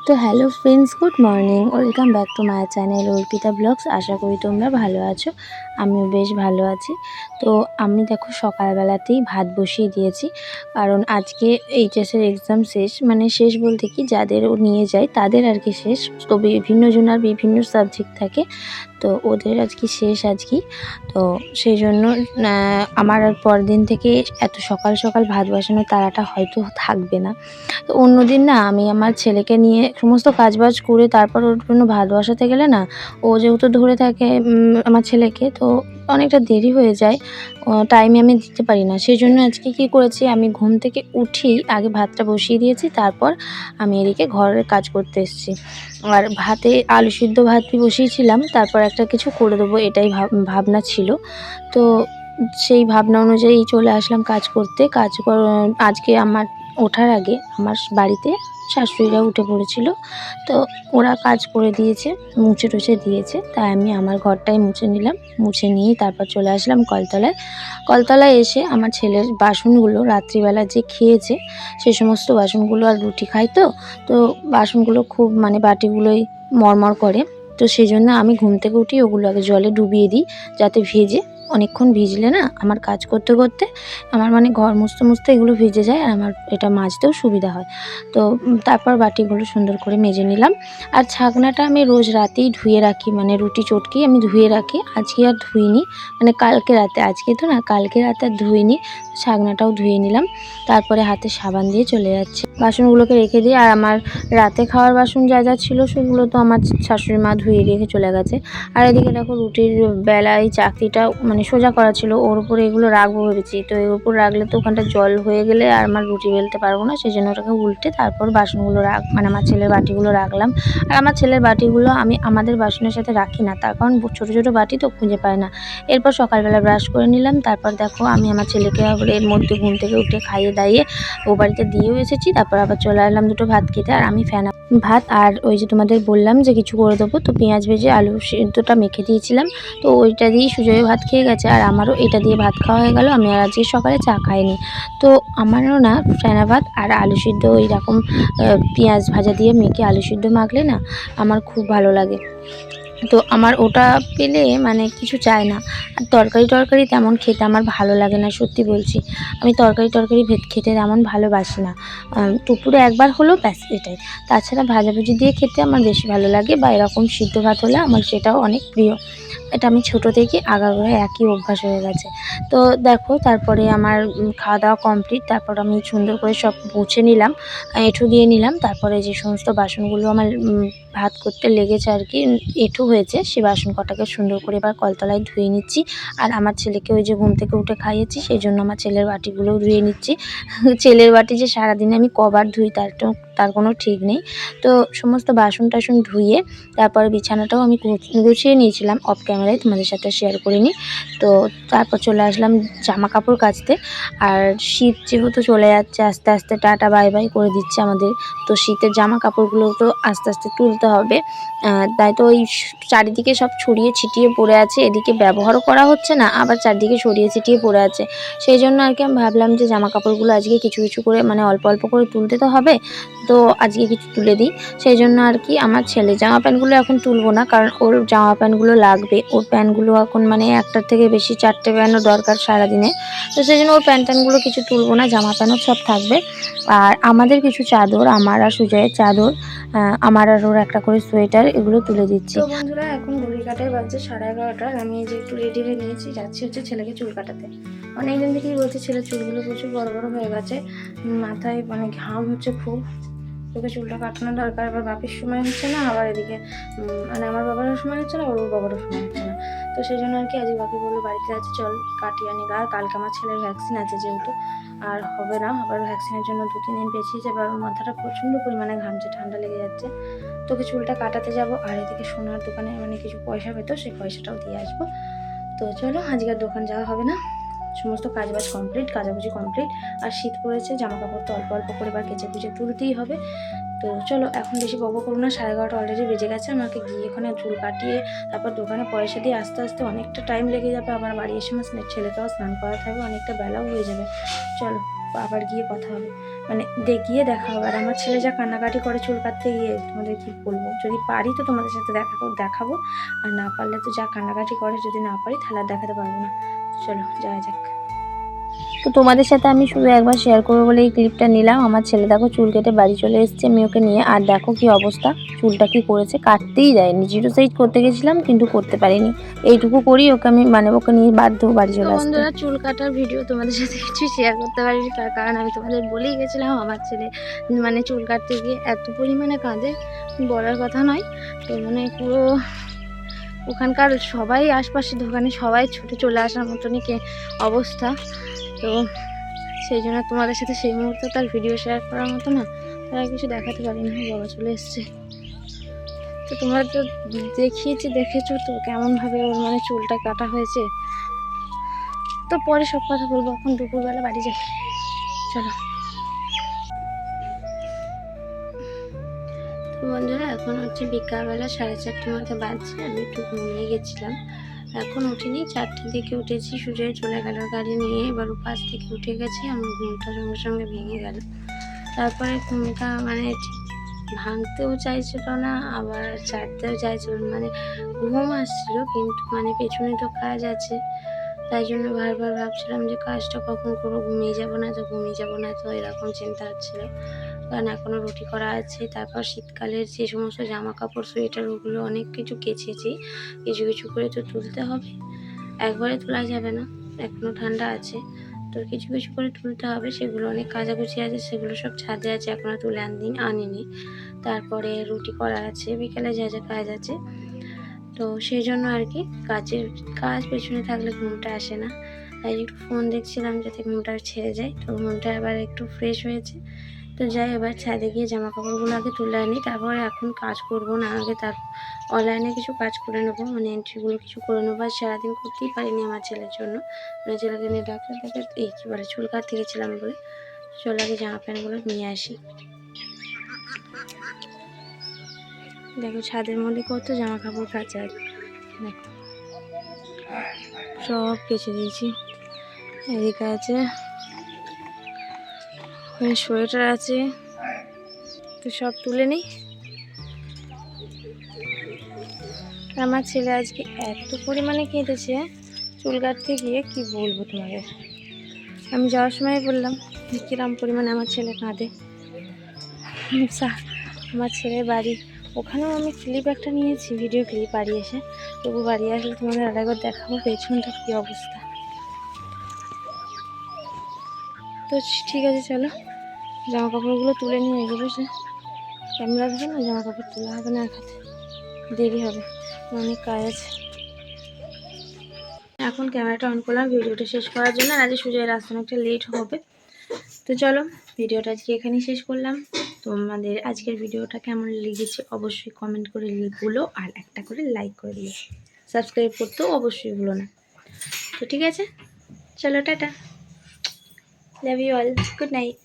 তো hello friends, good morning, welcome back to my channel Arpita blogs. আশা করি তোমরা ভালো আছো, আমিও বেশ ভালো আছি। তো আমি দেখো সকালবেলাতেই ভাত বসিয়ে দিয়েছি, কারণ আজকে এইচএসের এক্সাম শেষ, মানে শেষ বলতে কি যাদের ও নিয়ে যায় তাদের আর কি শেষ। তো বিভিন্ন জনের বিভিন্ন সাবজেক্ট থাকে, তো ওদের আজকে শেষ আজকে। তো সেই জন্য আমার আর পরদিন থেকে এত সকাল সকাল ভাত বসানোর তাড়াটা হয়তো থাকবে না। তো অন্যদিন না আমি আমার ছেলেকে নিয়ে সমস্ত কাজবাজ করে তারপর ওর জন্য ভাত বসাতে গেলে না, ও যেহেতু ধরে থাকে আমার ছেলেকে, তো অনেকটা দেরি হয়ে যায়, টাইমে আমি দিতে পারি না। সেই জন্য আজকে কী করেছি, আমি ঘুম থেকে উঠেই আগে ভাতটা বসিয়ে দিয়েছি, তারপর আমি এদিকে ঘরের কাজ করতে এসেছি। আর ভাতে আলু সিদ্ধ ভাত বসিয়েছিলাম, তারপর একটা কিছু করে দেবো এটাই ভাবনা ছিল। তো সেই ভাবনা অনুযায়ী চলে আসলাম কাজ করতে। আজকে আমার ওঠার আগে আমার বাড়িতে শাশুড়িরা উঠে পড়েছিল, তো ওরা কাজ করে দিয়েছে, মুছে টুছে দিয়েছে, তাই আমি আমার ঘরটাই মুছে নিলাম। মুছে নিয়েই তারপর চলে আসলাম কলতলায়। কলতলায় এসে আমার ছেলের বাসনগুলো রাত্রিবেলা যে খেয়েছে সেই সমস্ত বাসনগুলো, আর রুটি খাই তো, তো বাসনগুলো খুব মানে বাটিগুলোই মরমর করে। তো সেই জন্য আমি ঘুম থেকে উঠি ওগুলো আগে জলে ডুবিয়ে দিই, যাতে ভেজে, অনেকক্ষণ ভিজলে না আমার কাজ করতে করতে আমার মানে ঘর মুছতে মুছতে এগুলো ভিজে যায়, আর আমার এটা মাজতেও সুবিধা হয়। তো তারপর বাটিগুলো সুন্দর করে মেজে নিলাম। আর ছাকনাটা আমি রোজ রাতেই ধুয়ে রাখি, মানে রুটি চটকি আমি ধুয়ে রাখি। আজকে আর ধুইনি, মানে কালকে রাতে, আজকে তো না, কালকে রাতে আর ধুইনি। ছাকনাটাও ধুয়ে নিলাম, তারপরে হাতে সাবান দিয়ে চলে যাচ্ছে বাসনগুলোকে রেখে দিই। আর আমার রাতে খাওয়ার বাসন যা যা ছিল সেগুলো তো আমার শাশুড়ি মা ধুয়ে রেখে চলে গেছে। আর এদিকে দেখো রুটির বেলায় চাকরিটা মানে সোজা করা ছিল, ওর উপরে এগুলো রাখবো ভেবেছি। তো এর উপর রাখলে তো ওখানটা জল হয়ে গেলে আর আমার রুটি বেলতে পারবো না, সেই জন্য ওটাকে উল্টে তারপর বাসনগুলো মানে আমার ছেলের বাটিগুলো রাখলাম। আর আমার ছেলের বাটিগুলো আমি আমাদের বাসনের সাথে রাখি না, তার কারণ ছোটো ছোটো বাটি তো খুঁজে পায় না। এরপর সকালবেলা ব্রাশ করে নিলাম, তারপর দেখো আমি আমার ছেলেকে আবার এর মধ্যে ঘুম থেকে উঠে খাইয়ে দাইয়ে ও বাড়িতে দিয়েও এসেছি। তারপর আবার চলে এলাম দুটো ভাত খেতে। আর আমি ভাত আর ওই যে তোমাদের বললাম যে কিছু করে দেবো, তো পেঁয়াজ ভেজে আলু সিদ্ধটা মেখে দিয়েছিলাম, তো ওইটা দিয়েই সুজয় ভাত খেয়ে গেছে, আর আমারও এটা দিয়ে ভাত খাওয়া হয়ে গেল। আমি আর আজকে সকালে চা খাইনি। তো আমারও না ফেনা ভাত আর আলু সিদ্ধ ওই রকম পেঁয়াজ ভাজা দিয়ে মেখে আলু সিদ্ধ মাখলে না আমার খুব ভালো লাগে। তো আমার ওটা পেলে মানে কিছু চায় না। আর তরকারি তেমন খেতে আমার ভালো লাগে না, সত্যি বলছি। আমি তরকারি খেতে তেমন ভালোবাসি না। দুপুরে একবার হলেও ব্যাস, এটাই। তাছাড়া ভাজাভুজি দিয়ে খেতে আমার বেশি ভালো লাগে, বা এরকম সিদ্ধ ভাত হলে আমার সেটাও অনেক প্রিয়। এটা আমি ছোটো থেকে আগাগোড়া একই অভ্যাস হয়ে গেছে। তো দেখো তারপরে আমার খাওয়া দাওয়া কমপ্লিট, তারপর আমি সুন্দর করে সব মুছে নিলাম, এঁঠো দিয়ে নিলাম। তারপরে যে সমস্ত বাসনগুলো আমার ভাত করতে লেগেছে আর কি, এঁঠো হয়েছে, সেই বাসন কটাকে সুন্দর করে এবার কলতলায় ধুয়ে নিচ্ছি। আর আমার ছেলেকে ওই যে ঘুম থেকে উঠে খাইয়েছি, সেই জন্য আমার ছেলের বাটিগুলোও ধুয়ে নিচ্ছি। ছেলের বাটি যে সারাদিনে আমি কবার ধুই তার কোনো ঠিক নেই। তো সমস্ত বাসন টাসন ধুয়ে তারপরে বিছানাটাও আমি গুছিয়ে নিয়েছিলাম, অফ ক্যামেরায় তোমাদের সাথে শেয়ার করিনি। তো তারপর চলে আসলাম জামা কাপড় কাচতে। আর শীত যেহেতু চলে যাচ্ছে, আস্তে আস্তে টাটা বাই বাই করে দিচ্ছে আমাদের, তো শীতের জামা কাপড়গুলো তো আস্তে আস্তে তুলতে হবে। তাই তো ওই চারিদিকে সব ছড়িয়ে ছিটিয়ে পড়ে আছে, এদিকে ব্যবহারও করা হচ্ছে না, আবার চারদিকে ছড়িয়ে ছিটিয়ে পড়ে আছে। সেই জন্য আর কি আমি ভাবলাম যে জামা কাপড়গুলো আজকে কিছু কিছু করে, মানে অল্প অল্প করে তুলতে তো হবে, তো আজকে কিছু তুলে দিই। সেই জন্য আর কি আমার ছেলের জামা প্যান্টগুলো এখন তুলবো না, কারণ ওর জামা প্যান্টগুলো লাগবে। ওর প্যান্টগুলো এখন মানে একটার থেকে বেশি 4টে প্যান্টও দরকার সারাদিনে। তো সেই জন্য ওর প্যান্টগুলো কিছু তুলবো না, জামা প্যান্টও সব থাকবে। আর আমাদের কিছু চাদর, আমার আর সুজয়ের চাদর, আমার আর ওর একটা করে সোয়েটার, এগুলো তুলে দিচ্ছি। তো বন্ধুরা এখন ঘড়ি কাটায় বাজছে 11:30। আমি এই যে একটু রেডি হয়ে নিয়েছি, যাচ্ছি হচ্ছে ছেলেকে চুল কাটাতে। অনেকদিন থেকেই বলছি ছেলের চুলগুলো প্রচুর বড় বড় হয়ে গেছে, মাথায় মানে ঘাম হচ্ছে খুব, তোকে চুলটা কাটানো দরকার। আবার বাপের সময় হচ্ছে না, আবার এদিকে মানে আমার বাবারও সময় হচ্ছে না, ওর বাবারও সময় হচ্ছে না। তো সেই জন্য আর কি আজকে বাপি বললো বাড়িতে আছে, চল কাটিয়ে আনি গা। কালকে আমার ছেলের ভ্যাকসিন আছে যেহেতু, আর হবে না, আবার ভ্যাকসিনের জন্য 2-3 দিন পেছিয়ে যাবে। আর মাথাটা প্রচণ্ড পরিমাণে ঘামছে, ঠান্ডা লেগে যাচ্ছে। তোকে চুলটা কাটাতে যাব, আর এদিকে সোনার দোকানে মানে কিছু পয়সা পেতো, সেই পয়সাটাও দিয়ে আসবো। তো চলো, আজকের দোকান যাওয়া হবে না, সমস্ত কাজবাজ কমপ্লিট, কাচাকুচি কমপ্লিট। আর শীত পড়েছে, জামা কাপড় তো অল্প অল্প করে এবার কেচে কুচে তুলতেই হবে। তো চলো এখন বেশি বকবক করবো না, 11:30 অলরেডি বেজে গেছে। আমাকে গিয়ে এখানে চুল কাটিয়ে তারপর দোকানে পয়সা দিয়ে আস্তে আস্তে অনেকটা টাইম লেগে যাবে। আবার বাড়ি এসে আমার ছেলেকেও স্নান করাতে হবে, অনেকটা বেলাও হয়ে যাবে। চলো আবার গিয়ে কথা হবে। মানে গিয়ে দেখা হবে। আর আমার ছেলে যা কান্নাকাটি করে চুল কাটতে গিয়ে, তোমাদের কী বলবো। যদি পারি তো তোমাদের সাথে দেখাবো, আর না পারলে তো যা কান্নাকাটি করে, যদি না পারি তাহলে আর দেখাতে পারবো না। চলো যাওয়া যাক। তো তোমাদের সাথে আমি শুধু একবার শেয়ার করবো বলে এই ক্লিপটা নিলাম। আমার ছেলে দেখো চুল কেটে বাড়ি চলে এসেছে আমি ওকে নিয়ে। আর দেখো কি অবস্থা, চুলটা কি করেছে, কাটতেই দেয়নি। জিরো সাইজ করতে গেছিলাম কিন্তু করতে পারিনি। এইটুকু করি ওকে আমি, মানে ওকে নিয়ে বাধ্য বাড়ি চলে আসতে। বন্ধুরা, চুল কাটার ভিডিও তোমাদের সাথে কিছু শেয়ার করতে পারিনি, তার কারণ আমি তোমাদের বলেই গেছিলাম আমার ছেলে মানে চুল কাটতে গিয়ে এত পরিমাণে কাঁদে, বলার কথা নয়। তো মানে পুরো ওখানকার সবাই, আশপাশের দোকানে সবাই ছুটে চলে আসার মতনই অবস্থা। তো সেই জন্য তোমাদের সাথে সেই মুহূর্তে তার ভিডিও শেয়ার করার মতো না, তারা কিছু দেখাতে পারি না। বাবা চলে এসছে। তো তোমরা তো দেখেছো তো কেমনভাবে ওর মানে চুলটা কাটা হয়েছে। তো পরে সব কথা বলবো, এখন দুপুরবেলা বাড়ি যাই। চলো। তো বন্ধুরা, এখন হচ্ছে বিকালবেলা 4:30 মতো বাজছে। আমি একটু ঘুমিয়ে গেছিলাম, এখন উঠিনি। 4টার দিকে উঠেছি, সুজয় চলে গেল গাড়ি নিয়ে। এবার পাশ থেকে উঠে গেছি, আমার ঘুমটা সঙ্গে সঙ্গে ভেঙে গেল। তারপরে ঘুমটা মানে ভাঙতেও চাইছিল না, আবার ছাড়তেও চাইছিল না। মানে ঘুম আসছিল, কিন্তু মানে পেছনে তো কাজ আছে, তাই জন্য বারবার ভাবছিলাম যে কাজটা কখন করবো, ঘুমিয়ে যাবো না তো এরকম চিন্তা হচ্ছিল। কারণ এখনও রুটি করা আছে। তারপর শীতকালের যে সমস্ত জামা কাপড়, সোয়েটার, ওগুলো অনেক কিছু কেচেছি, কিছু কিছু করে তো তুলতে হবে, একবারে তোলা যাবে না, এখনও ঠান্ডা আছে। তো কিছু কিছু করে তুলতে হবে। সেগুলো অনেক কাচাকুচি আছে, সেগুলো সব ছাদে আছে, এখনও তুলে আনিনি। তারপরে রুটি করা আছে, বিকেলে যা যা কাজ আছে। তো সেই জন্য আর কি, কাজ পেছনে থাকলে ঘুমটা আসে না। তাই একটু ফোন দেখছিলাম যাতে ঘুমটা ছেড়ে যায়। তো ঘুমটা আবার একটু ফ্রেশ হয়েছে। তো যাই, এবার ছাদে গিয়ে জামা কাপড়গুলো আগে তুলে আনি, তারপরে এখন কাজ করব না, আগে তার অনলাইনে কিছু কাজ করে নেবো, মানে এন্ট্রিগুলো কিছু করে নেবো। আর সারাদিন করতেই পারিনি আমার ছেলের জন্য, মানে ছেলেকে নিয়ে ডাক্তার এই কী বলে চুল কাটতে গেছিলাম বলে। চল আগে জামা প্যান্টগুলো নিয়ে আসি। দেখো ছাদের মধ্যে কত জামা কাপড় কাচা আছে, দেখো সব কেচে দিয়েছি। এদিকে আছে সোয়েটার আছে, তো সব তুলে নিই। আমার ছেলে আজকে এত পরিমাণে কেঁদেছে চুল কাটতে গিয়ে, কি বলবো তোমাদের। আমি যাওয়ার সময় বললাম কিরম পরিমাণে আমার ছেলে কাঁদে। আমার ছেলের বাড়ি ওখানেও আমি ক্লিপ একটা নিয়েছি, ভিডিও ক্লিপ, বাড়ি এসে। তবু বাড়ি আসলে তোমাদের আরেকবার দেখাবো পেছনটা কী অবস্থা। তো ঠিক আছে, চলো জামা কাপড়গুলো তুলে নিয়ে এগো। বুঝলে, ক্যামেরা ধরে না জামা কাপড় তোলা হবে না, এক হাতে দেরি হবে, অনেক কাজ আছে। এখন ক্যামেরাটা অন করলাম ভিডিওটা শেষ করার জন্য, আর আজকে সুজয়ের আসতে অনেকটা লেট হবে। তো চলো, ভিডিওটা আজকে এখানেই শেষ করলাম। তোমাদের আজকের ভিডিওটা কেমন লেগেছে অবশ্যই কমেন্ট করে বলো, আর একটা করে লাইক করে দিও, সাবস্ক্রাইব করতেও অবশ্যই ভুলো না। তো ঠিক আছে, চলো টাটা, love you all, good night.